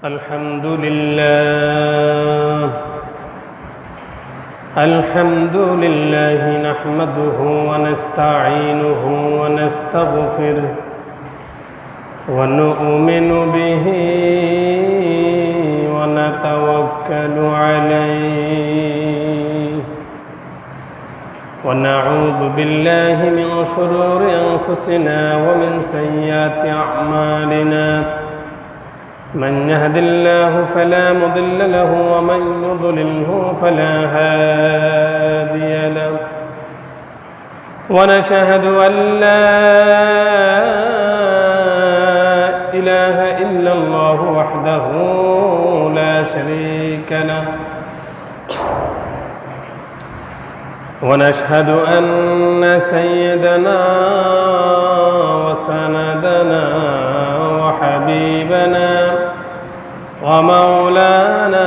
الحمد لله نحمده ونستعينه ونستغفره ونؤمن به ونتوكل عليه ونعوذ بالله من شرور أنفسنا ومن سيئات أعمالنا من يهد الله فلا مضل له ومن يضلله فلا هادي له ونشهد أن لا إله إلا الله وحده لا شريك له ونشهد أن سيدنا وسندنا وحبيبنا ومولانا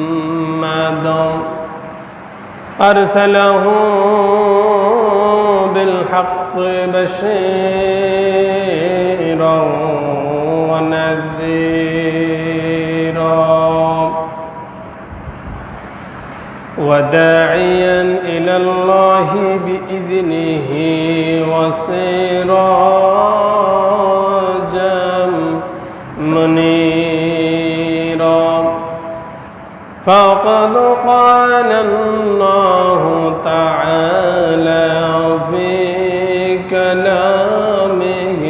محمدا أرسله بالحق بشيرا ونذيرا وداعيا إلى الله بإذنه وسراجا منيرا فقد قال الله تعالى في كلامه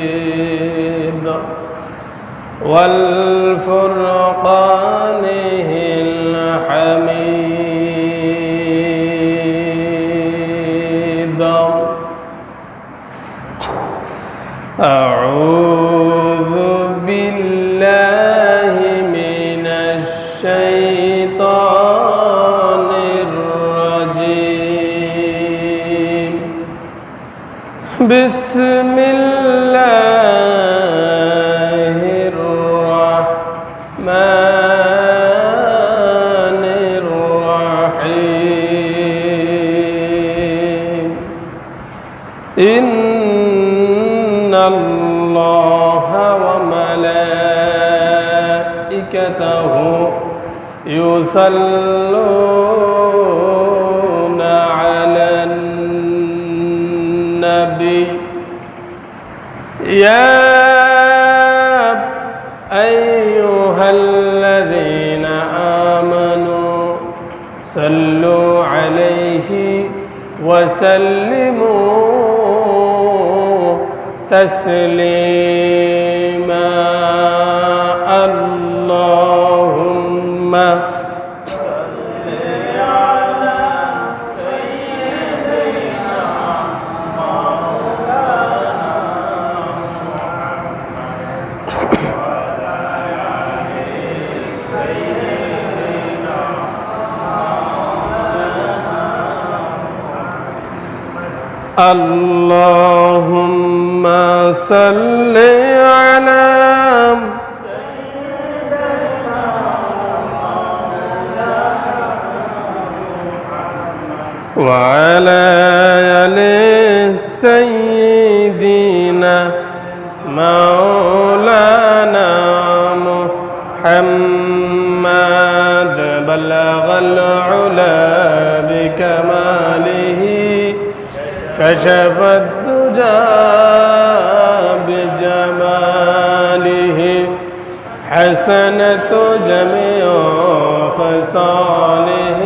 المجيد والفرقانه الحميد أعوذ بالله من الشيطان الرجيم بسم الله الرحمن الرحيم إن الله وملائكته يصلون على النبي يا أيها الذين آمنوا صلوا عليه وسلموا تسليما اللهم صل على سيدنا مولانا محمد وعلى آل سيدنا مولانا اللهم صل على سيدنا وعلى آل سيدنا مولانا محمد بلغ العلا بكماله كشف الدجى بجماله حسنت جميع خصاله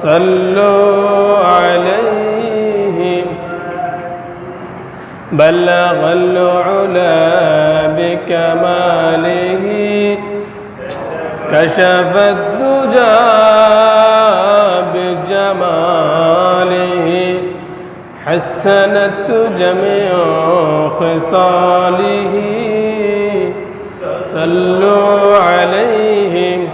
صلوا عليه بلغ العلا بكماله كشف الدجى بجماله حسنت جميع خصاله صلوا عليه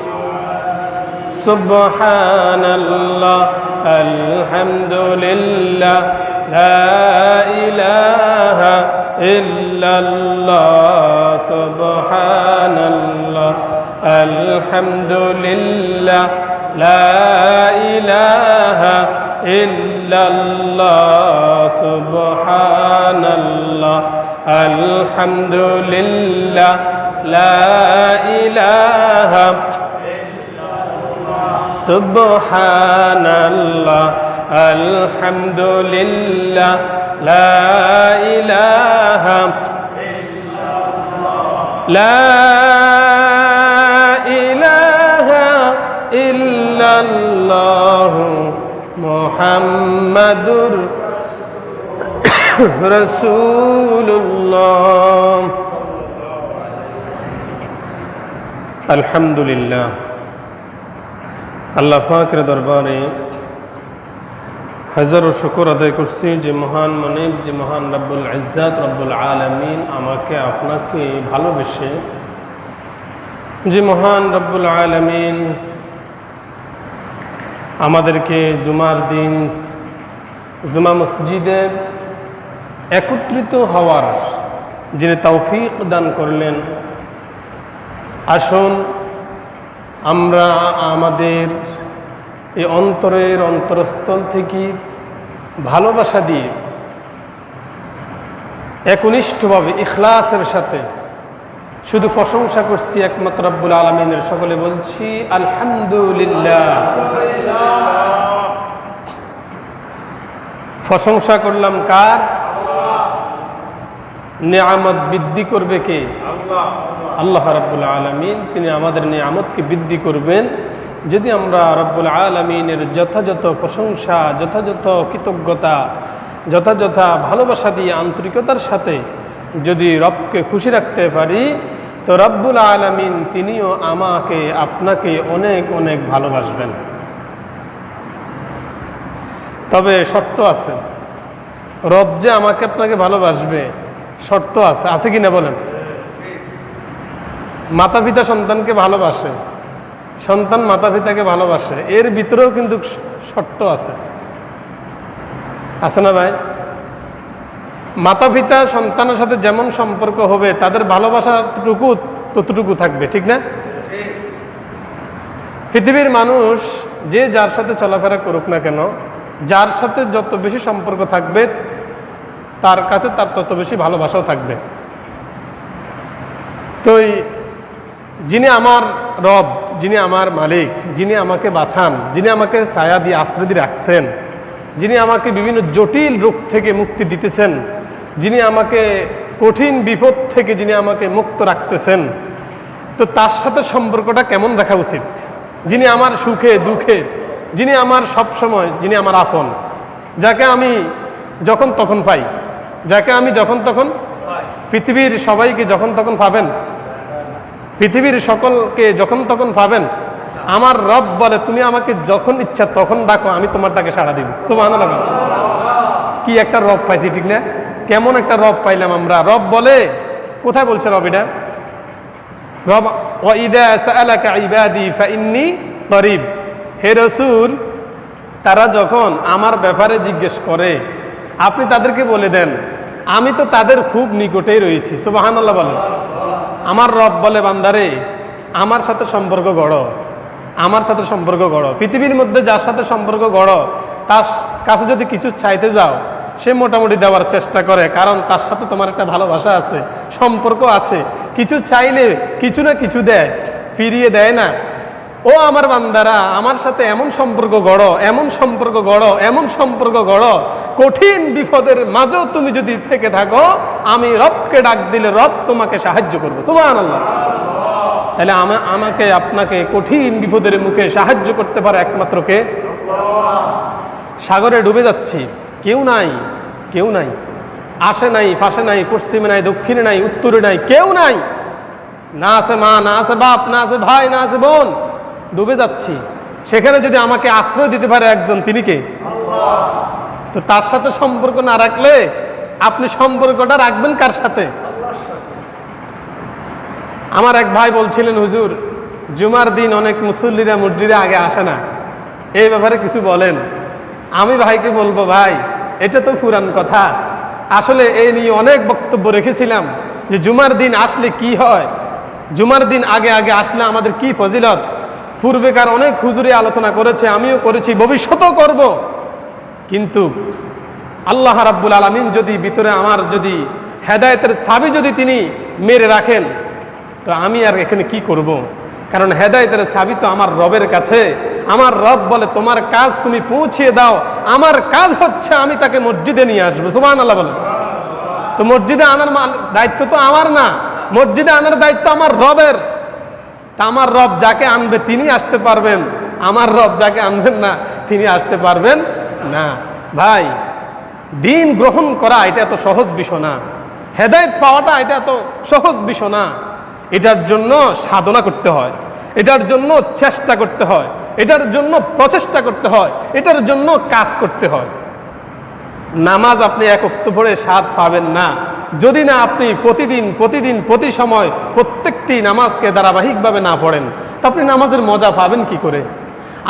سبحان الله الحمد لله لا إله إلا الله سبحان الله الحمد لله لا إله إلا الله سبحان ইল্লাল্লাহ আলহামদুলিল্লাহ লা ইলাহা সুবহানাল্লাহ আলহামদুলিল্লাহ লা ইলাহা লা ইলাহা ইল্লাল্লাহ মুহাম্মাদুর রাসূলুল্লাহ। আলহামদুলিল্লাহ, আল্লাহ পাকের দরবারে হাজারো শুকর আদায় করছি যে মহান মালিক, যে মহান রব্বুল ইজ্জত রব্বুল আলামিন আমাকে আপনাকে ভালোবেসে, যে মহান রব্বুল আলামিন আমাদেরকে জুমার দিন জুমা মসজিদে একত্রিত হওয়ার যিনি তৌফিক দান করলেন। আসুন আমরা আমাদের এই অন্তরের অন্তরস্থল থেকে ভালোবাসা দিয়ে একনিষ্ঠভাবে ইখলাসের সাথে শুধু প্রশংসা করছি একমাত্র রব্বুল আলামিনের। সকলে বলছি আলহামদুলিল্লাহ। প্রশংসা করলাম কার? নিয়ামত বৃদ্ধি করবে কে? আল্লাহ রাব্বুল আলামিন। তিনি আমাদের নিয়ামতকে বৃদ্ধি করবেন যদি আমরা রব্বুল আলামিনের যথাযথ প্রশংসা, যথাযথ কৃতজ্ঞতা, যথাযথ ভালোবাসা দিয়ে আন্তরিকতার সাথে যদি রবকে খুশি রাখতে পারি, তো রব্বুল আলামিন তিনিও আমাকে আপনাকে অনেক অনেক ভালোবাসবেন। তবে শর্ত আছে, রব যে আমাকে আপনাকে ভালোবাসবে শর্ত আছে, আছে কিনা বলেন? মাতা পিতা সন্তানকে ভালোবাসে, সন্তান মাতা পিতাকে ভালোবাসে, এর ভিতরেও কিন্তু শর্ত আছে, আছে না ভাই? মাতা পিতা সন্তানের সাথে যেমন সম্পর্ক হবে তাদের ভালোবাসাটুকু ততটুকু থাকবে, ঠিক না? পৃথিবীর মানুষ যে যার সাথে চলাফেরা করুক না কেন, যার সাথে যত বেশি সম্পর্ক থাকবে তার কাছে তার তত বেশি ভালোবাসাও থাকবে। তো যিনি আমার রব, যিনি আমার মালিক, যিনি আমাকে বাঁচান, যিনি আমাকে ছায়া দিয়ে আশ্রয় দিয়ে রাখছেন, যিনি আমাকে বিভিন্ন জটিল রোগ থেকে মুক্তি দিতেছেন, যিনি আমাকে কঠিন বিপদ থেকে যিনি আমাকে মুক্ত রাখতেছেন, তো তার সাথে সম্পর্কটা কেমন রাখা উচিত? যিনি আমার সুখে দুঃখে, যিনি আমার সব সময়, যিনি আমার আপন, যাকে আমি যখন তখন পাই, যাকে আমি যখন তখন, পৃথিবীর সবাইকে যখন তখন পাবেন, পৃথিবীর সকলকে যখন তখন পাবেন। আমার রব বলে তুমি আমাকে যখন ইচ্ছা তখন ডাকো, আমি তোমার ডাকে সাড়া দিব। সুবহানাল্লাহ। কি একটা রব পাইছি, ঠিক না? কেমন একটা রব পাইলাম আমরা। রব বলে, কোথায় বলছে রব এটা? রব ওয়া ইযা সাআলাকা ইবাদি ফাইন্নী করিব। হে রাসূল, তারা যখন আমার ব্যাপারে জিজ্ঞেস করে আপনি তাদেরকে বলে দেন আমি তো তাদের খুব নিকটেই রয়েছি। সুবহানাল্লাহ বলে। আমার রব বলে বান্দারে আমার সাথে সম্পর্ক গড়ো, আমার সাথে সম্পর্ক গড়ো। পৃথিবীর মধ্যে যার সাথে সম্পর্ক গড়ো তার কাছে যদি কিছু চাইতে যাও সে মোটামুটি দেওয়ার চেষ্টা করে, কারণ তার সাথে তোমার একটা ভালোবাসা আছে, সম্পর্ক আছে। কিছু চাইলে কিছু না কিছু দেয়, ফিরিয়ে দেয় না। ও আমার বান্দারা, আমার সাথে এমন সম্পর্ক গড়ো, এমন সম্পর্ক গড়ো, এমন সম্পর্ক গড়ো, কঠিন বিপদের মাঝেও তুমি যদি থেকে থাকো আমি রবকে ডাক দিলে রব তোমাকে সাহায্য করবে। সুবহানাল্লাহ। তাহলে আমাকে আপনাকে কঠিন বিপদের মুখে সাহায্য করতে পারে একমাত্র কে? সাগরে ডুবে যাচ্ছি, কেউ নাই, কেউ নাই, আসে নাই, পাশে নাই, পশ্চিমে নাই, দক্ষিণে নাই, উত্তরে নাই, কেউ নাই, না আছে মা, না আছে বাপ, না আছে ভাই, না আছে বোন, ডুবে যাচ্ছি। সেখানে যদি আমাকে আশ্রয় দিতে পারে একজন, তিনি কে? তো তার সাথে সম্পর্ক না রাখলে আপনি সম্পর্কটা রাখবেন কার সাথে? আমার এক ভাই বলছিলেন, হুজুর জুমার দিন অনেক মুসল্লিরা মসজিদে আগে আসে না, এই ব্যাপারে কিছু বলেন। আমি ভাইকে বলবো, ভাই এটা তো পুরান কথা। আসলে এই নিয়ে অনেক বক্তব্য রেখেছিলাম যে জুমার দিন আসলে কি হয়, জুমার দিন আগে আগে আসলে আমাদের কি ফজিলত। পূর্বেকার অনেক হুজুরে আলোচনা করেছে, আমিও করেছি, ভবিষ্যতেও করব। কিন্তু আল্লাহ রাব্বুল আলামিন যদি ভিতরে আমার যদি হেদায়েতের চাবি যদি তিনি মেরে রাখেন, তো আমি আর এখানে কি করব? কারণ হেদায়েতের চাবি তো আমার রবের কাছে। আমার রব বলে তোমার কাজ তুমি পৌঁছিয়ে দাও, আমার কাজ হচ্ছে আমি তাকে মসজিদে নিয়ে আসবো। সুবহানাল্লাহ বলে। তো মসজিদে আনার দায়িত্ব তো আমার না, মসজিদে আনার দায়িত্ব আমার রবের। তা আমার রব যাকে আনবে তিনি আসতে পারবেন, আমার রব যাকে আনবেন না তিনি আসতে পারবেন না। ভাই, দিন গ্রহণ করা এটা এত সহজ বিষয় না, হেদায়েত পাওয়াটা এটা এত সহজ বিষয় না। এটার জন্য সাধনা করতে হয়, এটার জন্য চেষ্টা করতে হয়, এটার জন্য প্রচেষ্টা করতে হয়, এটার জন্য কাজ করতে হয়। নামাজ আপনি এক ওয়াক্ত পড়ে স্বাদ পাবেন না যদি না আপনি প্রতিদিন প্রতি সময় প্রত্যেকটি নামাজকে ধারাবাহিকভাবে না পড়েন, তো আপনি নামাজের মজা পাবেন কি করে?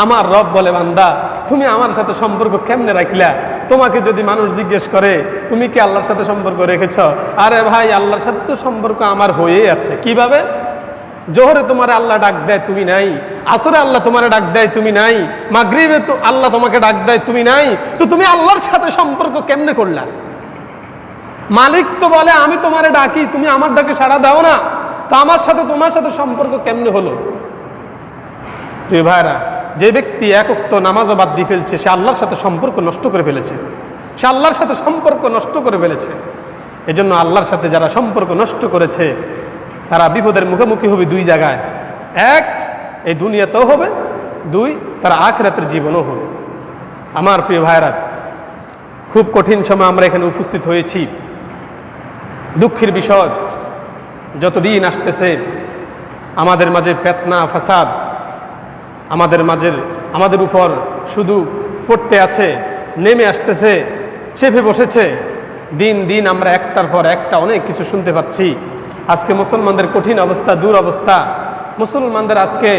আমার রব বলে, বান্দা তুমি আমার সাথে সম্পর্ক কেমনে রাখলা? তোমাকে যদি মানুষ জিজ্ঞেস করে তুমি কি আল্লাহর সাথে সম্পর্ক রেখেছ? আরে ভাই, আল্লাহর সাথে তো সম্পর্ক আমার হয়েই আছে। কিভাবে? জোহরে তোমার আল্লাহ ডাক দেয় তুমি নাই, আসরে আল্লাহ তোমার ডাক দেয় তুমি নাই, মাগরিবে তো আল্লাহ তোমাকে ডাক দেয় তুমি নাই, তো তুমি আল্লাহর সাথে সম্পর্ক কেমনে করলা? মালিক তো বলে আমি তোমারে ডাকি, তুমি আমার ডাকে সাড়া দাও না, তো আমার সাথে তোমার সাথে সম্পর্ক কেমনে হলো? প্রিয় ভাইরা, যে ব্যক্তি এক ওয়াক্ত নামাজও বাদ দিয়ে ফেলছে সে আল্লাহর সাথে সম্পর্ক নষ্ট করে ফেলেছে, সে আল্লাহর সাথে সম্পর্ক নষ্ট করে ফেলেছে। এজন্য আল্লাহর সাথে যারা সম্পর্ক নষ্ট করেছে তারা বিপদের মুখোমুখি হবে দুই জায়গায়। এক, এই দুনিয়াতেও হবে, দুই, তারা আখিরাতের জীবনও হবে। আমার প্রিয় ভাইরা, খুব কঠিন সময় আমরা এখানে উপস্থিত হয়েছি। দুঃখের বিষয়, যতদিন আসতেছে আমাদের মাঝে ফিতনা ফাসাদ আমাদের উপর শুধু পড়তে আছে, নেমে আসতেছে, চেপে বসেছে। দিন দিন আমরা একটার পর একটা অনেক কিছু শুনতে পাচ্ছি। আজকে মুসলমানদের কঠিন অবস্থা, দুরবস্থা। মুসলমানদের আজকে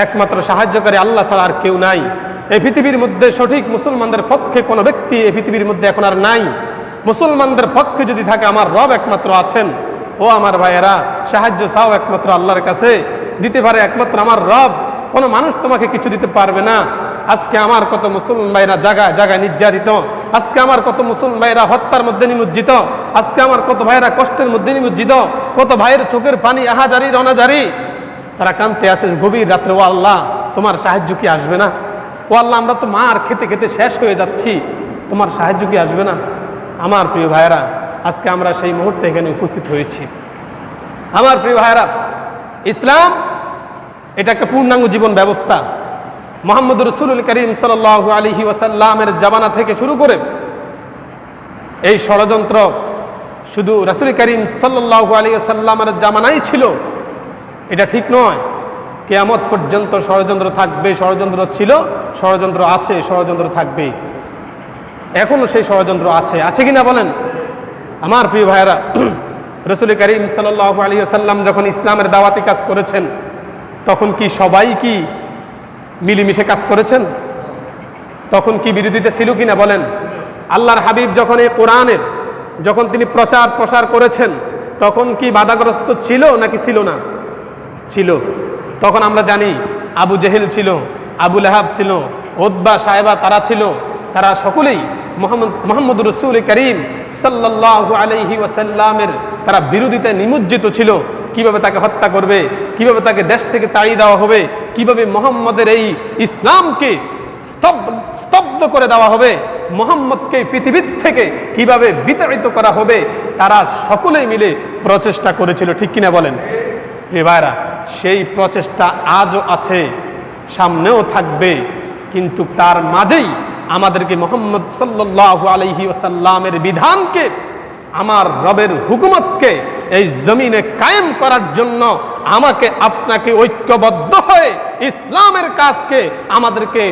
একমাত্র সাহায্যকারী আল্লাহ ছাড়া আর কেউ নাই। এই পৃথিবীর মধ্যে সঠিক মুসলমানদের পক্ষে কোনো ব্যক্তি এই পৃথিবীর মধ্যে এখন আর নাই। মুসলমানদের পক্ষে যদি থাকে আমার রব একমাত্র আছেন। ও আমার ভাইয়েরা, সাহায্য চাও একমাত্র আল্লাহর কাছে, দিতে পারে একমাত্র আমার রব। কোনো মানুষ তোমাকে কিছু দিতে পারবে না। আজকে আমার কত মুসলমান ভাইরা জায়গায় জায়গায় নির্যাতিত, আজকে আমার কত মুসলমান ভাইরা হত্যার মধ্যে নিমজ্জিত, আজকে আমার কত ভাইরা কষ্টের মধ্যে নিমজ্জিত, কত ভাইয়ের চোখের পানি আহাজারি রনাজারি, তারা কাঁদতে আছে গভীর রাত্রে। ও আল্লাহ, তোমার সাহায্য কি আসবে না? ও আল্লাহ, আমরা তো মার খেতে খেতে শেষ হয়ে যাচ্ছি, তোমার সাহায্য কি আসবে না? আমার প্রিয় ভাইয়েরা, আজকে আমরা সেই মুহূর্তে এখানে উপস্থিত হয়েছি। আমার প্রিয় ভাইয়েরা, ইসলাম এটা একটা পূর্ণাঙ্গ জীবন ব্যবস্থা। মুহাম্মদ রাসূলুল কারীম সাল্লাল্লাহু আলাইহি ওয়াসাল্লামের জামানা থেকে শুরু করে এই ষড়যন্ত্র শুধু রাসূল কারীম সাল্লাল্লাহু আলাইহি ওয়াসাল্লামের জামানাই ছিল এটা ঠিক নয়। কিয়ামত পর্যন্ত ষড়যন্ত্র থাকবে, ষড়যন্ত্র ছিল, ষড়যন্ত্র আছে, ষড়যন্ত্র থাকবে। এখনো সেই ষড়যন্ত্র আছে কিনা বলেন? আমার প্রিয় ভাইয়েরা, রাসূল কারীম সাল্লাল্লাহু আলাইহি ওয়াসাল্লাম যখন ইসলামের দাওয়াতি কাজ করেছেন তখন কি সবাই কি মিলেমিশে কাজ করেছেন? তখন কি বিরোধিতা ছিল কিনা বলেন? আল্লাহর হাবিব যখন এই কোরআনের যখন তিনি প্রচার প্রসার করেছেন তখন কি বাধাগ্রস্ত ছিল নাকি ছিল না? ছিল। তখন আমরা জানি আবু জেহেল ছিল, আবু লাহাব ছিল, উতবা সাহেবা তারা ছিল, তারা সকলেই মুহাম্মদ রাসূল কারীম সাল্লাল্লাহু আলাইহি ওয়াসাল্লামের তারা বিরোধিতায় নিমজ্জিত ছিল। কিভাবে তাকে হত্যা করবে, কিভাবে তাকে দেশ থেকে তাড়িয়ে দেওয়া হবে, কিভাবে মুহাম্মদের এই ইসলামকে স্তব্ধ করে দেওয়া হবে, মুহাম্মদকে পৃথিবীর থেকে কিভাবে বিতাড়িত করা হবে, তারা সকলেই মিলে প্রচেষ্টা করেছিল। ঠিক কিনা বলেন? প্রিয় ভাইরা, সেই প্রচেষ্টা আজও আছে, সামনেও থাকবে, কিন্তু তার মাঝেই আমাদেরকে মুহাম্মদ সাল্লাল্লাহু আলাইহি ওয়াসাল্লামের বিধানকে, আমার রবের হুকুমতকে এই জমিনে কায়েম করার জন্য আমাকে আপনাকে ঐক্যবদ্ধ হয়ে ইসলামের কাজকে আমাদেরকে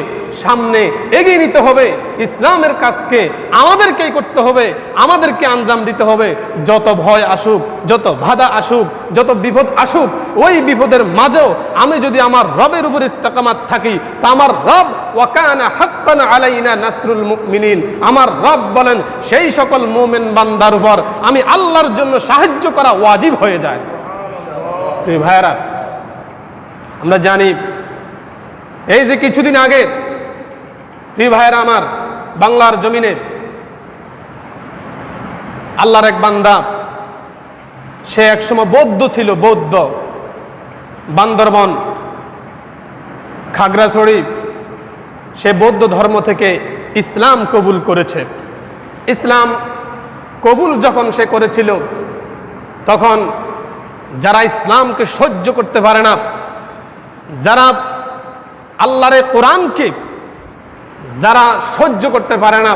সামনে এগিয়ে নিতে হবে। ইসলামের কাজকে আমাদেরকেই করতে হবে, আমাদেরকে আঞ্জাম দিতে হবে। যত ভয় আসুক, যত বাধা আসুক, যত বিপদ আসুক, ওই বিপদের মাঝেও আমি যদি আমার রবের উপর ইস্তেকামাত থাকি তা আমার রব ওয়াকানা হাক্কান আলাইনা নাসরুল মুমিনিন, আমার রব বলেন সেই সকল মুমিন বান্দার উপর আমি আল্লাহর জন্য সাহায্য করা ওয়াজিব হয়ে যায়। প্রিয় ভাইরা, আমরা জানি এই যে কিছুদিন আগে, প্রিয় ভাইরা আমার, বাংলার জমিনে আল্লাহর এক বান্দা সে একসময় বৌদ্ধ ছিল, বৌদ্ধ। বান্দরবন, খাগড়াছড়ি, সে বৌদ্ধ ধর্ম থেকে ইসলাম কবুল করেছে। ইসলাম কবুল যখন সে করেছিল, তখন যারা ইসলামকে সহ্য করতে পারে না, যারা আল্লাহর কোরআনকে যারা সহ্য করতে পারে না,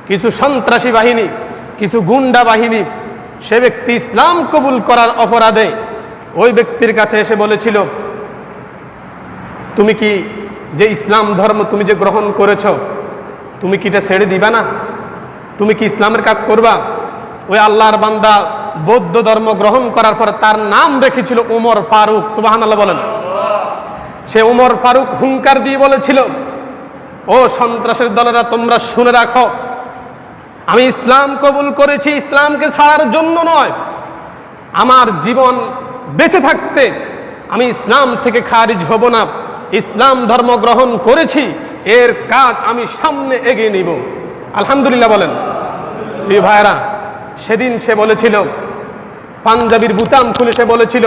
কিছু সন্ত্রাসী বাহিনী, কিছু গুন্ডা বাহিনী, সে ব্যক্তি ইসলাম কবুল করার অপরাধে ওই ব্যক্তির কাছে এসে বলেছিল, তুমি কি যে ইসলাম ধর্ম তুমি যে গ্রহণ করেছ, তুমি কি এটা ছেড়ে দিবা না? তুমি কি ইসলামের কাজ করবা? ওই আল্লাহর বান্দা বৌদ্ধ ধর্ম গ্রহণ করার পরে তার নাম রেখেছিল ওমর ফারুক। সুবহানাল্লাহ বলেন। সে ওমর ফারুক হুঙ্কার দিয়ে বলেছিল, ও সন্ত্রাসের দলেরা, তোমরা শুনে রাখো, আমি ইসলাম কবুল করেছি ইসলামকে ছাড়ার জন্য নয়। আমার জীবন বেঁচে থাকতে আমি ইসলাম থেকে খারিজ হব না। ইসলাম ধর্ম গ্রহণ করেছি, এর কাজ আমি সামনে এগিয়ে নিব। আলহামদুলিল্লাহ বলেন। প্রিয় ভাইরা, সেদিন সে বলেছিল, পাঞ্জাবির বুতাম খুলে সে বলেছিল,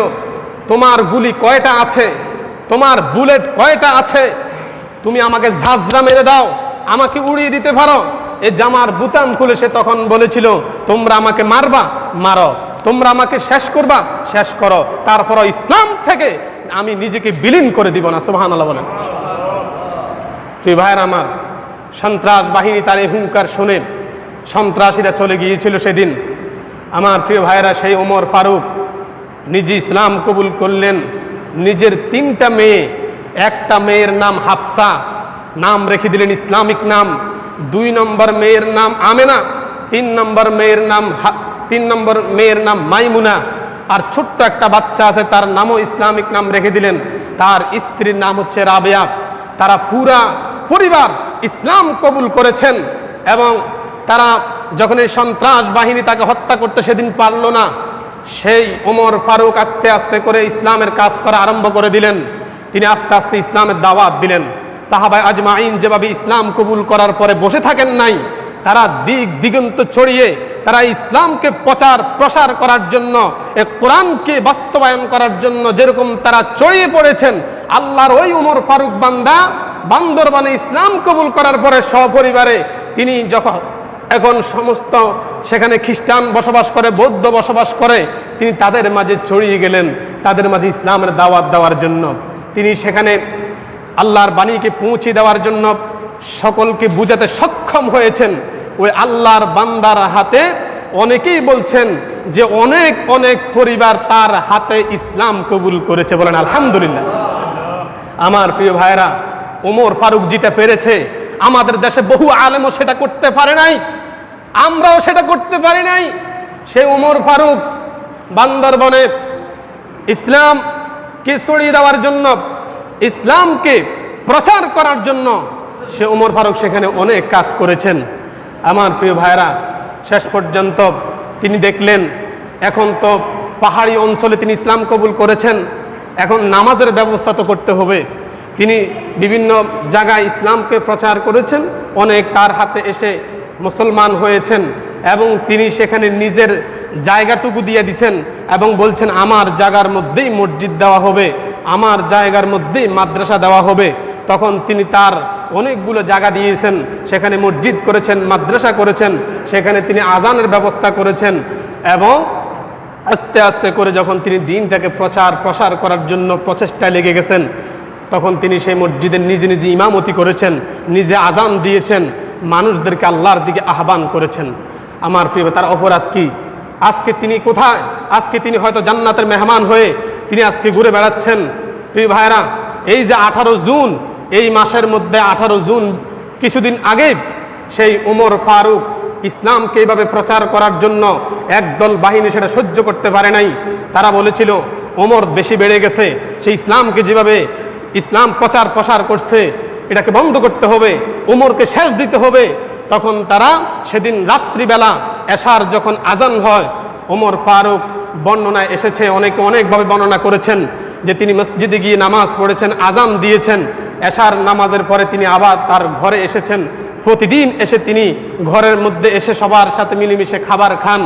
তোমার গুলি কয়টা আছে, তোমার বুলেট কয়টা আছে, তুমি আমাকে ঝাঁঝরা মেরে দাও, আমাকে উড়িয়ে দিতে পারো। এই জামার বুতাম খুলে সে তখন বলেছিল, তোমরা আমাকে মারবা, মারো, তোমরা আমাকে শেষ করবা, শেষ করো, তারপর ইসলাম থেকে আমি নিজেকে বিলীন করে দিব না। সুবহানাল্লাহ বলেন। তুই ভাইয়ের আমার, সন্ত্রাস বাহিনী তার এই হুঙ্কার শুনে সন্ত্রাসীরা চলে গিয়েছিল সেদিন। আমার প্রিয় ভাইয়েরা, সেই ওমর ফারুক নিজে ইসলাম কবুল করলেন। নিজের 3টা মেয়ে, একটা মেয়ের নাম হাফসা, নাম রেখে দিলেন ইসলামিক নাম। 2 নম্বর মেয়ের নাম আমেনা, 3 নম্বর মেয়ের নাম মাইমুনা। আর ছোট্ট একটা বাচ্চা আছে, তার নামও ইসলামিক নাম রেখে দিলেন। তার স্ত্রীর নাম হচ্ছে রাবেয়া। তারা পুরা পরিবার ইসলাম কবুল করেছেন। এবং তারা যখন এই সন্ত্রাস বাহিনী তাকে হত্যা করতে সেদিন পারল না, সেই ওমর ফারুক আস্তে আস্তে করে ইসলামের কাজ করা আরম্ভ করে দিলেন। তিনি আস্তে আস্তে ইসলামের দাওয়াত দিলেন। সাহাবায়ে আজমাইন যেভাবে ইসলাম কবুল করার পরে বসে থাকেন নাই, তারা দিক দিগন্ত ছড়িয়ে তারা ইসলামকে প্রচার প্রসার করার জন্য, এই কোরআনকে বাস্তবায়ন করার জন্য যেরকম তারা ছড়িয়ে পড়েছেন, আল্লাহর ওই ওমর ফারুক বান্দা বান্দরবানে ইসলাম কবুল করার পরে সপরিবারে তিনি যখন এখন সমস্ত সেখানে খ্রিস্টান বসবাস করে, বৌদ্ধ বসবাস করে, তিনি তাদের মাঝে ছড়িয়ে গেলেন, তাদের মাঝে ইসলামের দাওয়াত দেওয়ার জন্য। তিনি সেখানে আল্লাহর বাণীকে পৌঁছে দেওয়ার জন্য সকলকে বুঝাতে সক্ষম হয়েছেন। ওই আল্লাহর বান্দার হাতে অনেকেই বলছেন যে অনেক অনেক পরিবার তার হাতে ইসলাম কবুল করেছে। বলেন আলহামদুলিল্লাহ। আমার প্রিয় ভাইরা, ওমর ফারুক যেটা পেরেছে, আমাদের দেশে বহু আলেমও সেটা করতে পারে নাই, আমরাও সেটা করতে পারি নাই। সে ওমর ফারুক বান্দরবনে ইসলামকে ছড়িয়ে দেওয়ার জন্য, ইসলামকে প্রচার করার জন্য সে ওমর ফারুক সেখানে অনেক কাজ করেছেন। আমার প্রিয় ভাইরা, শেষ পর্যন্ত তিনি দেখলেন এখন তো পাহাড়ি অঞ্চলে তিনি ইসলাম কবুল করেছেন, এখন নামাজের ব্যবস্থা তো করতে হবে। তিনি বিভিন্ন জায়গায় ইসলামকে প্রচার করেছেন, অনেক তার হাতে এসে মুসলমান হয়েছেন এবং তিনি সেখানে নিজের জায়গাটুকু দিয়ে দিছেন এবং বলছেন আমার জায়গার মধ্যেই মসজিদ দেওয়া হবে, আমার জায়গার মধ্যেই মাদ্রাসা দেওয়া হবে। তখন তিনি তার অনেকগুলো জায়গা দিয়েছেন, সেখানে মসজিদ করেছেন, মাদ্রাসা করেছেন, সেখানে তিনি আজানের ব্যবস্থা করেছেন এবং আস্তে আস্তে করে যখন তিনি দিনটাকে প্রচার প্রসার করার জন্য প্রচেষ্টায় লেগে গেছেন, তখন তিনি সেই মসজিদের নিজে নিজে ইমামতি করেছেন, নিজে আজান দিয়েছেন, মানুষদেরকে আল্লাহর দিকে আহ্বান করেছেন। আমার প্রিয়, তার অপরাধ কি? আজকে তিনি কোথায়? আজকে তিনি হয়তো জান্নাতের মেহমান হয়ে তিনি আজকে ঘুরে বেড়াচ্ছেন। প্রিয় ভাইরা, এই যে 18 জুন, এই মাসের মধ্যে 18 জুন কিছুদিন আগে সেই ওমর ফারুক ইসলামকে এইভাবে প্রচার করার জন্য একদল বাহিনী সেটা সহ্য করতে পারে নাই। তারা বলেছিল ওমর বেশি বেড়ে গেছে, সেই ইসলামকে যেভাবে ইসলাম প্রচার প্রসার করছে এটাকে বন্ধ করতে হবে, ওমরকে শেষ দিতে হবে। তখন তারা সেদিন রাত্রিবেলা এশার যখন আজান হয়, ওমর ফারুক বর্ণনায় এসেছে, অনেকে অনেকভাবে বর্ণনা করেছেন যে তিনি মসজিদে গিয়ে নামাজ পড়েছেন, আজান দিয়েছেন, এশার নামাজের পরে তিনি আবার তার ঘরে এসেছেন। প্রতিদিন এসে তিনি ঘরের মধ্যে এসে সবার সাথে মিলেমিশে খাবার খান,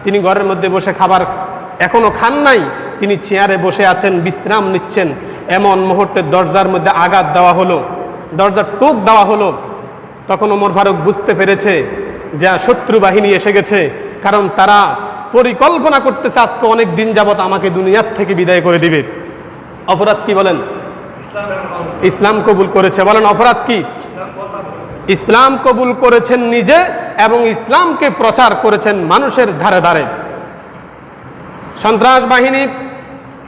তিনি ঘরের মধ্যে বসে খাবার এখনো খান নাই, তিনি চেয়ারে বসে আছেন, বিশ্রাম নিচ্ছেন। এমন মুহূর্তে দরজার মধ্যে আঘাত দেওয়া হলো, দরজার টোক দেওয়া হলো। তখন ওমর ফারুক বুঝতে পেরেছে যে শত্রু বাহিনী এসে গেছে, কারণ তারা পরিকল্পনা করতেছে আজকে অনেক দিন যাবত আমাকে দুনিয়ার থেকে বিদায় করে দিবে। অপরাধ কি বলেন? ইসলাম কবুল করেছে। বলেন অপরাধ কি? ইসলাম কবুল করেছেন নিজে এবং ইসলামকে প্রচার করেছেন মানুষের ধারে ধারে। সন্ত্রাস বাহিনী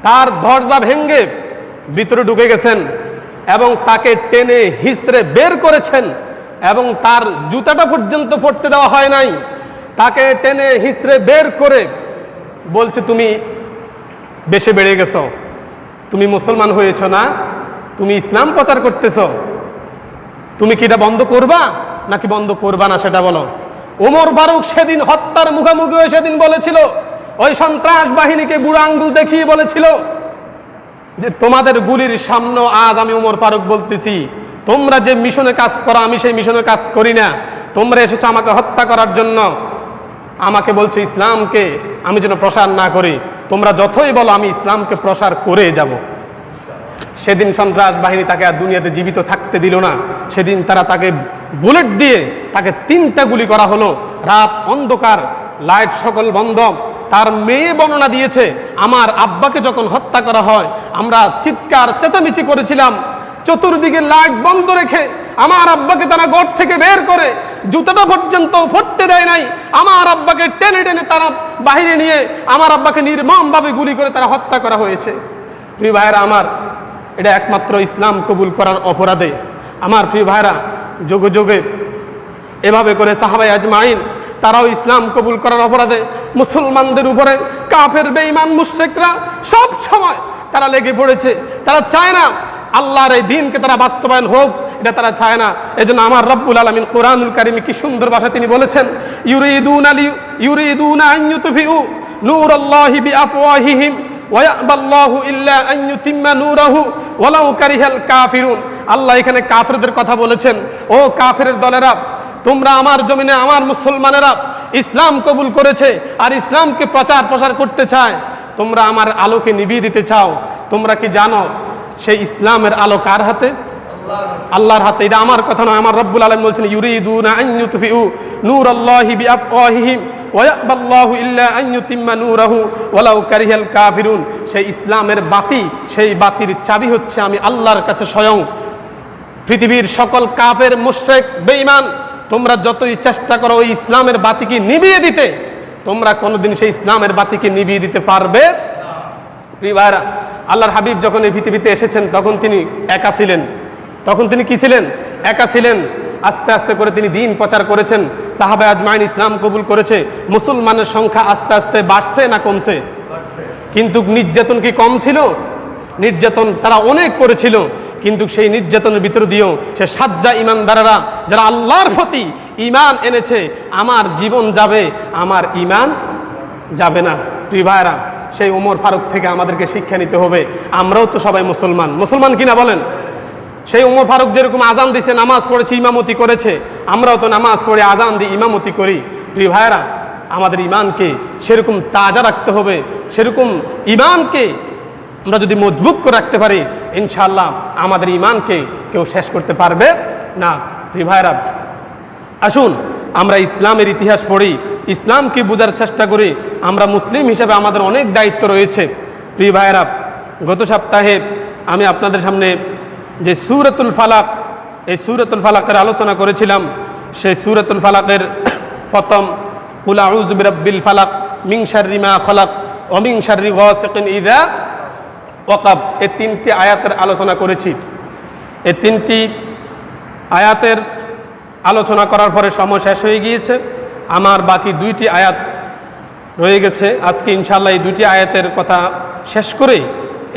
তার দরজা ভেঙে ভিতরে ঢুকে গেছেন এবং তাকে টেনে হিসড়ে বের করেছেন এবং তার জুতাটা পর্যন্ত পড়তে দেওয়া হয় নাই। তাকে টেনে হিসড়ে বের করে বলছে, তুমি বেশি বেড়ে গেছো, তুমি মুসলমান হয়েছ না, তুমি ইসলাম প্রচার করতেছ, তুমি কি এটা বন্ধ করবা নাকি বন্ধ করবা না সেটা বলো। ওমর ফারুক সেদিন হত্যার মুখোমুখি হয়ে সেদিন বলেছিল, ওই সন্ত্রাস বাহিনীকে বুড়া আঙ্গুল দেখিয়ে বলেছিল যে তোমাদের গুলির সামনে আজ আমি ওমর ফারুক বলতেছি, তোমরা যে মিশনে কাজ করো আমি সেই মিশনে কাজ করি না। তোমরা এসেছো আমাকে হত্যা করার জন্য, আমাকে বলছো ইসলামকে আমি যেন প্রসার না করি। তোমরা যতই বলো আমি ইসলামকে প্রসার করে যাব। সেদিন সন্ত্রাস বাহিনী তাকে আর দুনিয়াতে জীবিত থাকতে দিল না। সেদিন তাকে বুলেট দিয়ে তাকে 3টা গুলি করা হলো। রাত অন্ধকার, লাইট সকল বন্ধ। তার মেয়ে বর্ণনা দিয়েছে, আমার আব্বাকে যখন হত্যা করা হয় আমরা চিৎকার চেঁচামেচি করেছিলাম, চতুর্দিকে লাইট বন্ধ রেখে আমার আব্বাকে তারা ঘর থেকে বের করে জুতাটা পর্যন্ত পড়তে দেয় নাই। আমার আব্বাকে টেনে টেনে তারা বাইরে নিয়ে আমার আব্বাকে নির্মমভাবে গুলি করে তারা হত্যা করা হয়েছে। প্রিয় ভাইরা আমার, এটা একমাত্র ইসলাম কবুল করার অপরাধে। আমার প্রিয় ভাইরা, যোগে যোগে এভাবে করে সাহাবায়ে আজমাইন তারাও ইসলাম কবুল করার অপরাধে মুসলমানদের উপরে কাফের বেঈমান মুশরিকরা সব সময় তারা লেগে পড়েছে। তারা চায় না আল্লাহর এই দ্বীনকে তারা বাস্তবায়ন হোক, এটা তারা চায় না। এজন্য আমার রব্বুল আলামিন কোরআনুল কারীমে কি সুন্দর ভাষায় তিনি বলেছেন, ইউরিদুনা আন ইউতফিউ নূরাল্লাহি বিআফওয়াহিহিম ওয়া ইয়াবাল্লাহু ইল্লা আন ইউতিম্মা নূরাহু ওয়ালাউ কারিহাল কাফিরুন। আল্লাহ এখানে কাফেরদের কথা বলেছেন, ও কাফেরের দলেরা, তোমরা আমার জমিনে আমার মুসলমানেরা ইসলাম কবুল করেছে আর ইসলামকে প্রসার করতে চায়, তোমরা আমার আলোকে নিভিয়ে দিতে চাও। তোমরা কি জানো সেই ইসলামের আলো কার হাতে? আল্লাহর হাতে। এটা আমার কথা নয়, আমার রব্বুল আলামিন বলছেন, ইউরিদুনা আন ইউতফিউ নূরাল্লাহি বিআফওয়াহিহিম ওয়া ইয়াবাল্লাহু ইল্লা আন ইউতিম্মা নূরাহু ওয়ালাউ কারিহাল কাফিরুন। সেই ইসলামের বাতি, সেই বাতির চাবি হচ্ছে আমি আল্লাহর কাছে স্বয়ং। পৃথিবীর সকল কাফের মুশরিক বেঈমান তোমরা যতই চেষ্টা করো ওই ইসলামের বাতিকে নিভিয়ে দিতে, তোমরা কোনোদিন সেই ইসলামের বাতিকে নিভিয়ে দিতে পারবে না। প্রিয় ভাইরা, আল্লাহর হাবিব যখন এই পৃথিবীতে এসেছেন তখন তিনি একা ছিলেন। তখন তিনি কি ছিলেন? একা ছিলেন। আস্তে আস্তে করে তিনি দ্বীন প্রচার করেছেন, সাহাবায়ে আজমাইন ইসলাম কবুল করেছে। মুসলমানের সংখ্যা আস্তে আস্তে বাড়ছে না কমছে? কিন্তু নির্যাতন কি কম ছিল? নির্যাতন তারা অনেক করেছিল, কিন্তু সেই নির্যাতনের ভিতর দিয়েও সে সাজ্জা ইমানদারেরা যারা আল্লাহর প্রতি ঈমান এনেছে, আমার জীবন যাবে আমার ঈমান যাবে না। প্রিয় ভাইরা, সেই ওমর ফারুক থেকে আমাদেরকে শিক্ষা নিতে হবে। আমরাও তো সবাই মুসলমান, মুসলমান কিনা বলেন? সেই ওমর ফারুক যেরকম আজান দিয়েছে, নামাজ পড়েছে, ইমামতি করেছে, আমরাও তো নামাজ পড়ে আজান দিয়ে ইমামতি করি। প্রিয় ভাইরা, আমাদের ঈমানকে সেরকম তাজা রাখতে হবে। সেরকম ঈমানকে আমরা যদি মজবুত করে রাখতে পারি, ইনশাআল্লাহ আমাদের ঈমানকে কেউ শেষ করতে পারবে না। প্রিয় ভাইরা, আসুন আমরা ইসলামের ইতিহাস পড়ি, ইসলামকে বোঝার চেষ্টা করি। আমরা মুসলিম হিসেবে আমাদের অনেক দায়িত্ব রয়েছে। প্রিয় ভাইরা, গত সপ্তাহে আমি আপনাদের সামনে যে সূরাতুল ফালাক, এই সূরাতুল ফালাকের আলোচনা করেছিলাম। সেই সূরাতুল ফালাকের প্রথম কুল আউযু বিরাব্বিল ফালাক মিন শাররি মা খালাক ওয়া মিন শাররি গাসিকিন ইযা ওয়াকাব, এই 3টি আয়াতের আলোচনা করেছি। এই 3টি আয়াতের আলোচনা করার পরে সময় শেষ হয়ে গিয়েছে। আমার বাকি 2টি আয়াত রয়ে গেছে। আজকে ইনশাআল্লাহ এই 2টি আয়াতের কথা শেষ করে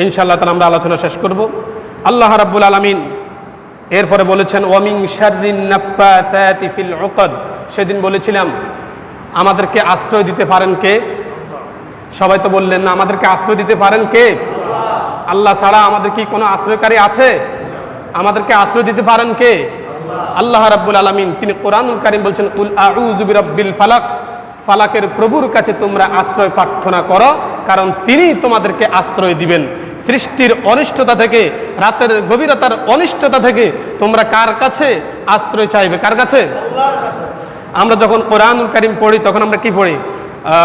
ইনশাআল্লাহ তাআলা আমরা আলোচনা শেষ করব। আল্লাহ রাব্বুল আলামিন এরপরে বলেছেন, ওয়া মিন শাররিন নাফাসাতি ফিল উকদ। সেদিন বলেছিলাম আমাদেরকে আশ্রয় দিতে পারেন কে? সবাই তো বললেন না। আমাদেরকে আশ্রয় দিতে পারেন কে? আল্লাহ ছাড়া আমাদের কি কোনো আশ্রয়কারী আছে? আমাদেরকে আশ্রয় দিতে পারেন কে? আল্লাহ রাব্বুল আলামিন তিনি কোরআনুল কারীম বলছেন, কুল আউযু বিরাব্বিল ফালাক, ফালাকের প্রভুর কাছে তোমরা আশ্রয় প্রার্থনা করো। কারণ তিনি তোমাদেরকে আশ্রয় দিবেন সৃষ্টির অনিষ্টতা থেকে, রাতের গভীরতার অনিষ্টতা থেকে তোমরা কার কাছে আশ্রয় চাইবে? কার কাছে? আমরা যখন কোরআনুল কারীম পড়ি তখন আমরা কি পড়ি?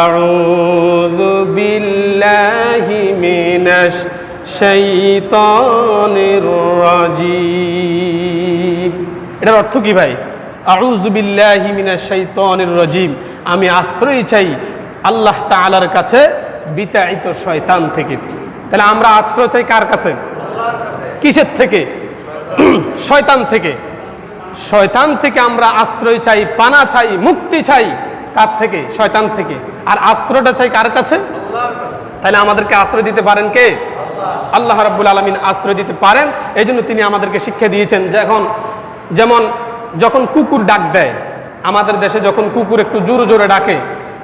আউযু বিল্লাহি মিনাশ শাইতানির রাজিম। এটার অর্থ কি ভাই? আউযু বিল্লাহি মিনাশ শাইতানির রাজিম, আমি আশ্রয় চাই আল্লাহ তাআলার কাছে বিতাড়িত শয়তান থেকে। তাহলে আমরা আশ্রয় চাই কার কাছে? কিসের থেকে? শয়তান থেকে। শয়তান থেকে আমরা আশ্রয় চাই, পানা চাই, মুক্তি চাই। কার থেকে? শয়তান থেকে। আর আশ্রয়টা চাই কার কাছে? তাহলে আমাদেরকে আশ্রয় দিতে পারেন কে? আল্লাহ রাব্বুল আলামিন আশ্রয় দিতে পারেন। এই জন্য তিনি আমাদেরকে শিক্ষা দিয়েছেন। যেমন যখন কুকুর ডাক দেয়, আমাদের দেশে যখন কুকুর একটু জোরে জোরে ডাকে,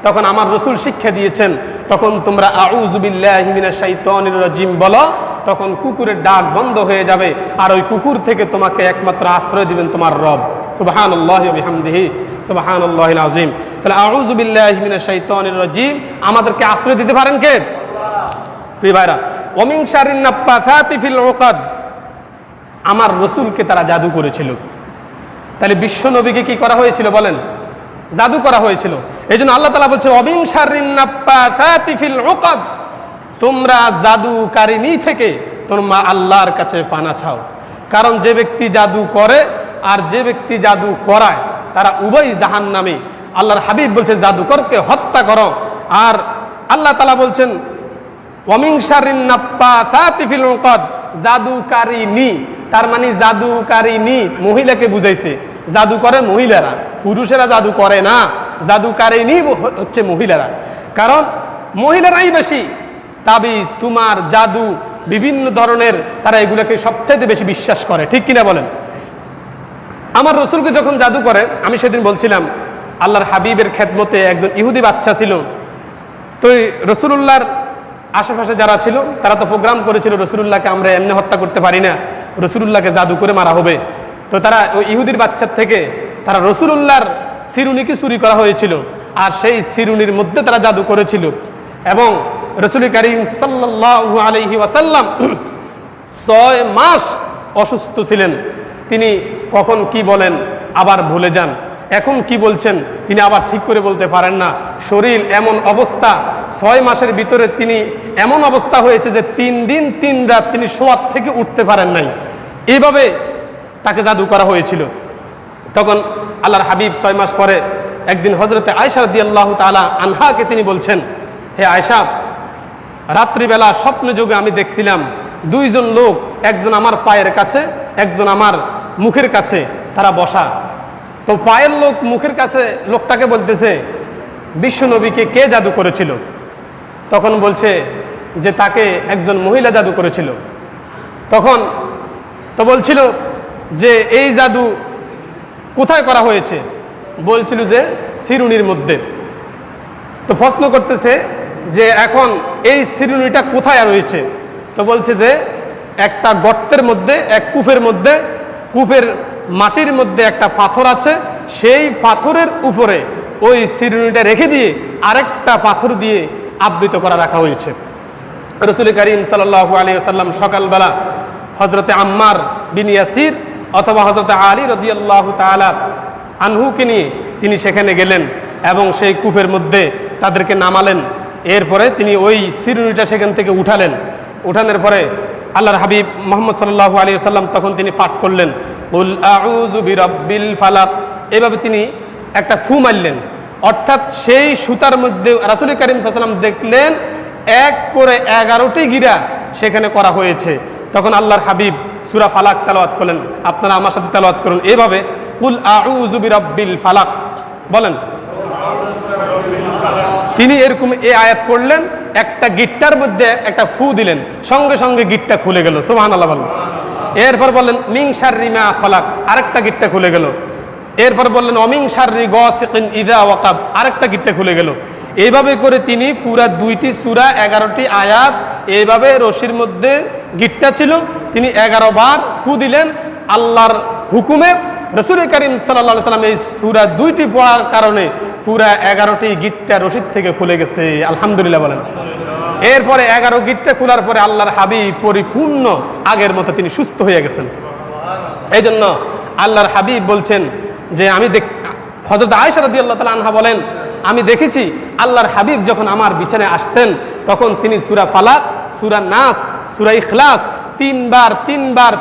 তখন আমার রাসূল শিক্ষা দিয়েছেন, তখন তোমরা আউযু বিল্লাহি মিনাশ শাইতানির রাজিম বলো, তখন কুকুরের ডাক বন্ধ হয়ে যাবে। আর ওই কুকুর থেকে তোমাকে একমাত্র আশ্রয় দিবেন তোমার রব। সুবহানাল্লাহি ওয়া বিহামদিহি সুবহানাল্লাহিল আযীম। তাহলে আউযু বিল্লাহি মিনাশ শাইতানির রাজিম, আমাদেরকে আশ্রয় দিতে পারেন কে? প্রিয় ভাইরা, ওয়া মিন শাররিন নাফাসাতি ফিল উকাদ, আমার রাসূলকে তারা জাদু করেছিল। তাহলে বিশ্ব নবীকে কি করা হয়েছিল বলেন? জাদু করা হয়েছিল। এই জন্য আল্লাহ তাআলা বলছে ওয়া মিন শাররিন নাফাসাতি ফিল উকাদ, তোমরা জাদুকারিনী থেকে তোমরা আল্লাহর কাছে পানা চাও। কারণ যে ব্যক্তি জাদু করে আর যে ব্যক্তি জাদু করায় তারা উভয় জাহান্নামী। আল্লাহর হাবিব বলছে জাদুকরকে হত্যা করো। আর আল্লাহ তাআলা বলছেন ওয়া মিন শাররিন নাফাসাতি ফিল উকাদ, জাদুকারিনী, তার মানে জাদুকারিনী মহিলাকে বুঝাইছে। জাদু করে মহিলারা, পুরুষেরা জাদু করে না। জাদুকারিনী হচ্ছে মহিলারা, কারণ মহিলারাই বেশি তাবিজ, তোমার জাদু, বিভিন্ন ধরনের তারা এগুলোকে সবচাইতে বেশি বিশ্বাস করে। ঠিক কিনা বলেন? আমার রাসূলকে যখন জাদু করে, আমি সেদিন বলছিলাম আল্লাহর হাবিবের খেদমতে একজন ইহুদি বাচ্চা ছিল। তো রাসূলুল্লাহর আশেপাশে যারা ছিল তারা তো প্রোগ্রাম করেছিল রাসূলুল্লাহকে আমরা এমনি হত্যা করতে পারি না, রাসূলুল্লাহকে জাদু করে মারা হবে। তো তারা ওই ইহুদির বাচ্চার থেকে তারা রাসূলুল্লাহর শিরুনিকে চুরি করা হয়েছিল, আর সেই শিরুনির মধ্যে তারা জাদু করেছিল। এবং রাসূল কারীম সাল্লাল্লাহু আলাইহি ওয়াসাল্লাম 6 মাস অসুস্থ ছিলেন। তিনি কখন কি বলেন আবার ভুলে যান, এখন কি বলছেন তিনি আবার ঠিক করে বলতে পারেন না। শরীর এমন অবস্থা, 6 মাসের ভিতরে তিনি এমন অবস্থা হয়েছে যে 3 দিন 3 রাত তিনি শোয়ার থেকে উঠতে পারেন নাই। এইভাবে তাকে জাদু করা হয়েছিল। তখন আল্লাহর হাবিব 6 মাস পরে একদিন হযরতে আয়েশা রাদিয়াল্লাহু তাআলা আনহাকে তিনি বলছেন, হে আয়েশা, রাত্রিবেলা স্বপ্নে যোগে আমি দেখছিলাম 2 জন লোক, একজন আমার পায়ের কাছে, একজন আমার মুখের কাছে তারা বসা। তো পায়ের লোক মুখের কাছে লোকটাকে বলতেছে বিশ্ব নবীকে কে জাদু করেছিল? তখন বলছে যে তাকে একজন মহিলা জাদু করেছিল। তখন তো বলছিল যে এই জাদু কোথায় করা হয়েছে? বলছিল যে শিরুনির মধ্যে। তো প্রশ্ন করতেছে যে এখন এই শিরুনিটা কোথায় রয়েছে? তো বলছে যে একটা গর্তের মধ্যে, এক কূপের মধ্যে, কূপের মাটির মধ্যে একটা পাথর আছে, সেই পাথরের উপরে ওই শিরুনিটা রেখে দিয়ে আরেকটা পাথর দিয়ে আবৃত করা রাখা হয়েছে। রাসূল কারীম সাল্লাল্লাহু আলাইহি ওয়াসাল্লাম সকালবেলা হযরতে আম্মার বিন ইয়াসির অথবা হযরতে আলী রাদিয়াল্লাহু তাআলা আনহুকে নিয়ে তিনি সেখানে গেলেন এবং সেই কূপের মধ্যে তাদেরকে নামালেন। এরপরে তিনি ওই শিরুনিটা সেখান থেকে উঠালেন। উঠানোর পরে আল্লাহর হাবিব মুহাম্মদ সাল্লাল্লাহু আলাইহি ওয়াসাল্লাম তখন তিনি পাঠ করলেন কুল আউযু বিরাব্বিল ফালাক। এভাবে তিনি একটা ফু মারলেন, অর্থাৎ সেই সুতার মধ্যে রাসূল কারীম সাল্লাল্লাহু আলাইহি ওয়াসাল্লাম দেখলেন এক করে 11টি গিরা সেখানে করা হয়েছে। তখন আল্লাহর হাবিব সূরা ফালাক তেলাওয়াত করলেন। আপনারা আমার সাথে তেলাওয়াত করুন এভাবে, কুল আউযু বিরাব্বিল ফালাক বলেন। তিনি এরকম এই আয়াত পড়লেন, একটা গিট্টার মধ্যে একটা ফু দিলেন, সঙ্গে সঙ্গে গিট্টা খুলে গেল। সুবহানাল্লাহ বলেন। এরপর বললেন মিন শাররি মা খালাক, আরেকটা গিট্টা খুলে গেল। এরপর বললেন অমিন শাররি গাসিকিন ইযা ওয়াকাব, আরেকটা গিট্টা খুলে গেল। এইভাবে করে তিনি পুরা 2টি সূরা 11টি আয়াত এইভাবে রশির মধ্যে গিট্টা ছিল, তিনি 11 বার ফু দিলেন আল্লাহর হুকুমে। রাসূল কারীম সাল্লাল্লাহু আলাইহি ওয়াসাল্লাম এই সূরা 2টি পড়ার কারণে পুরা 11টি গিট্টা রশিদ থেকে খুলে গেছে। আলহামদুলিল্লাহ বলেন। এরপরে 11 গিটটা খোলার পরে আল্লাহর হাবিব পরিপূর্ণ আগের মতো তিনি সুস্থ হয়ে গেছেন। এই জন্য আল্লাহর হাবিব বলছেন যে হযরত আয়েশা রাদিয়াল্লাহু তাআলা আনহা বলেন, আমি দেখেছি আল্লাহর হাবিব যখন আমার বিছানায় আসতেন তখন তিনি সূরা ফালাক, সূরা নাস, সূরা ইখলাস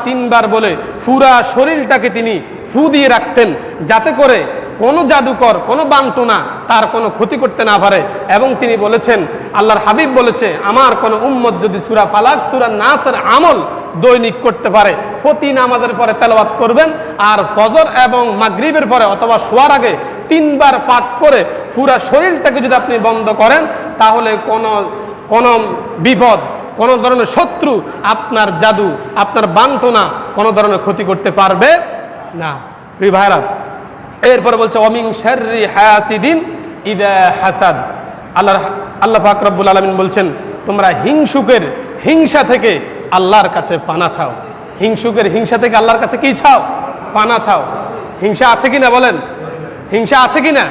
তিনবার বলে পুরা শরীরটাকে তিনি ফু দিয়ে রাখতেন, যাতে করে কোনো জাদুকর, কোনো বান্টনা তার কোনো ক্ষতি করতে না পারে। এবং তিনি বলেছেন, আল্লাহর হাবিব বলেছে, আমার কোনো উম্মত যদি সূরা ফালাক, সূরা নাসের আমল দৈনিক করতে পারে, প্রতি নামাজের পরে তেলাওয়াত করবেন, আর ফজর এবং মাগরিবের পরে অথবা শোয়ার আগে 3 বার পাঠ করে পুরা শরীরটাকে যদি আপনি বন্ধ করেন, তাহলে কোনো বিপদ, কোনো ধরনের শত্রু আপনার জাদু, আপনার বান্টনা কোনো ধরনের ক্ষতি করতে পারবে না। প্রিয় ভাইরা, এরপরে বলছে ওমিন শাররি হাসিদিন ইযা হাসাদ। আল্লাহ পাক রব্বুল আলামিন বলছেন, তোমরা হিংসা থেকে আল্লাহর কাছে পানা চাও। হিংসা থেকে আল্লাহর কাছে কি চাও? পানা চাও। হিংসা আছে কিনা বলেন? হিংসা আছে কিনা?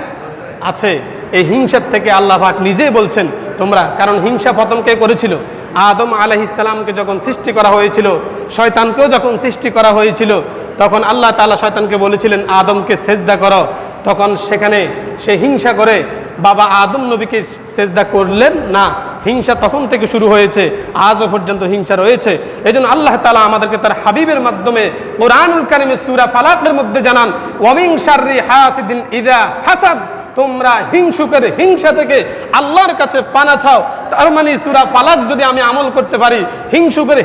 আছে। এই হিংসার থেকে আল্লাহ পাক নিজেই বলছেন তোমরা, কারণ হিংসা প্রথম কে করেছিল? আদম আলাইহিস সালামকে যখন সৃষ্টি করা হয়েছিল, শয়তানকেও যখন সৃষ্টি করা হয়েছিল, তখন আল্লাহ তাআলা শয়তানকে বলেছিলেন আদমকে সেজদা করো। তখন সেখানে সে হিংসা করে বাবা আদম নবীকে সেজদা করলেন না। হিংসা তখন থেকে শুরু হয়েছে, আজও পর্যন্ত হিংসা রয়েছে। এজন্য আল্লাহ তাআলা আমাদেরকে তার হাবিবের মাধ্যমে কোরআনুল কারীমে সূরা ফালাকের মধ্যে জানান, ওয়ামিন শাররি হাসিদিন ইযা হাসাদ, তোমরা হিংসা থেকে আল্লাহর কাছে পানা চাও। তার মানে সূরা ফালাক যদি আমি আমল করতে পারি,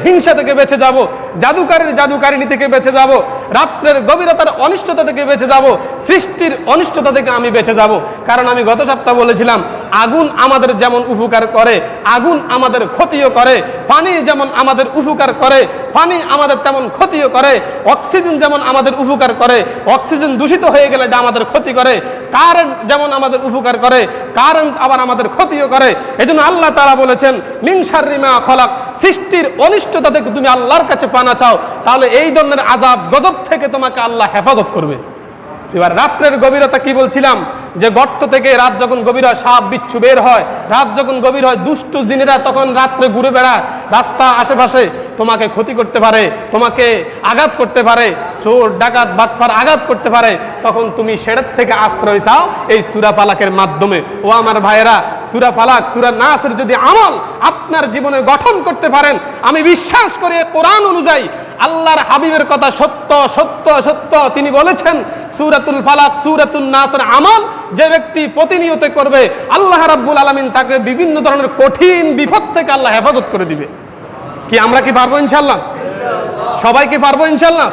হিংসা থেকে বেঁচে যাব, জাদুকারিনী থেকে বেঁচে যাব, রাত্রের গভীরতার অনিষ্টতা থেকে বেঁচে যাব, সৃষ্টির অনিষ্টতা থেকে আমি বেঁচে যাব। কারণ আমি গত সপ্তাহে বলেছিলাম, আগুন আমাদের যেমন উপকার করে, আগুন আমাদের ক্ষতিও করে। পানি যেমন আমাদের উপকার করে, পানি আমাদের তেমন ক্ষতিও করে। অক্সিজেন যেমন আমাদের উপকার করে, অক্সিজেন দূষিত হয়ে গেলে এটা আমাদের ক্ষতি করে। কারেন্ট যেমন আমাদের উপকার করে, কারেন্ট আবার আমাদের ক্ষতিও করে। এজন্য আল্লাহ তাআলা বলেছেন, মিন শাররি মা খলাক, সৃষ্টির অনিষ্টতা থেকে তুমি আল্লাহর কাছে পানা চাও, তাহলে এই ধরনের আযাব গজব থেকে তোমাকে আল্লাহ হেফাজত করবে। এবার রাত্রের গভীরতা কি বলছিলাম, যে গর্ত থেকে রাত যখন গভীর হয় সাপ বিচ্ছু বের হয়, রাত যখন গভীর হয় দুষ্ট জিনেরা তখন রাত্রে ঘুরে বেড়ায় রাস্তা আশেপাশে, তোমাকে ক্ষতি করতে পারে, তোমাকে আঘাত করতে পারে, চোর ডাকাত বাটপার আঘাত করতে পারে। তখন তুমি সেটার থেকে আশ্রয় চাও এই সূরা ফালাকের মাধ্যমে। ও আমার ভাইয়েরা, সূরা ফালাক, সূরা নাসের যদি আমল আপনার জীবনে গঠন করতে পারেন, আমি বিশ্বাস করি কোরআন অনুযায়ী আল্লাহর হাবিবের কথা সত্য সত্য সত্য। তিনি বলেছেন সূরাতুল ফালাক, সূরাতুন নাসের আমল যে ব্যক্তি প্রতিনিয়ত করবে, আল্লাহ রাব্বুল আলামিন তাকে বিভিন্ন ধরনের কঠিন বিপদ থেকে আল্লাহ হেফাজত করে দিবে। কি আমরা কি পারবো ইনশাআল্লাহ? সবাই কি পারবো ইনশাআল্লাহ?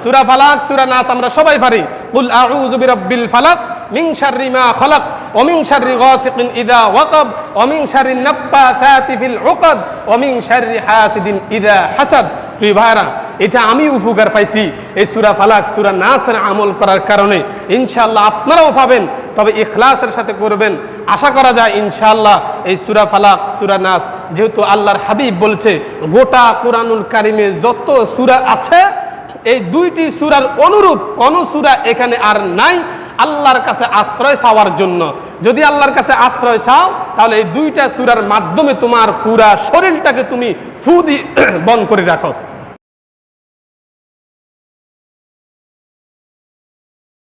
সূরা ফালাক, সূরা নাস আমরা সবাই পারি। কুল আউযু বিরাব্বিল ফালাক মিন শাররি মা খলাক ওয়া মিন শাররি গাসিকিন ইযা ওয়াকাব ওয়া মিন শাররিন নাফাসাতি ফিল উকাদ ওয়া মিন শাররি হাসিদিন ইযা হাসাদ। প্রিয় ভাইরা, এটা আমি উপকার পাইছি এই সূরা ফালাক, সূরা নাসের আমল করার কারণে। ইনশাআল্লাহ আপনারাও পাবেন, তবে ইখলাসের সাথে করবেন। আশা করা যায় ইনশাআল্লাহ এই সূরা ফালাক, সূরা নাস, যেহেতু আল্লাহর হাবিব বলছে গোটা কোরআনুল কারীমে যত সূরা আছে এই 2টি সূরার অনুরূপ কোন সূরা এখানে আর নাই আল্লাহর কাছে আশ্রয় চাওয়ার জন্য। যদি আল্লাহর কাছে আশ্রয় চাও, তাহলে এই 2টা সূরার মাধ্যমে তোমার পুরা শরীরটাকে তুমি ফু দিয়ে বন্ধ করে রাখো।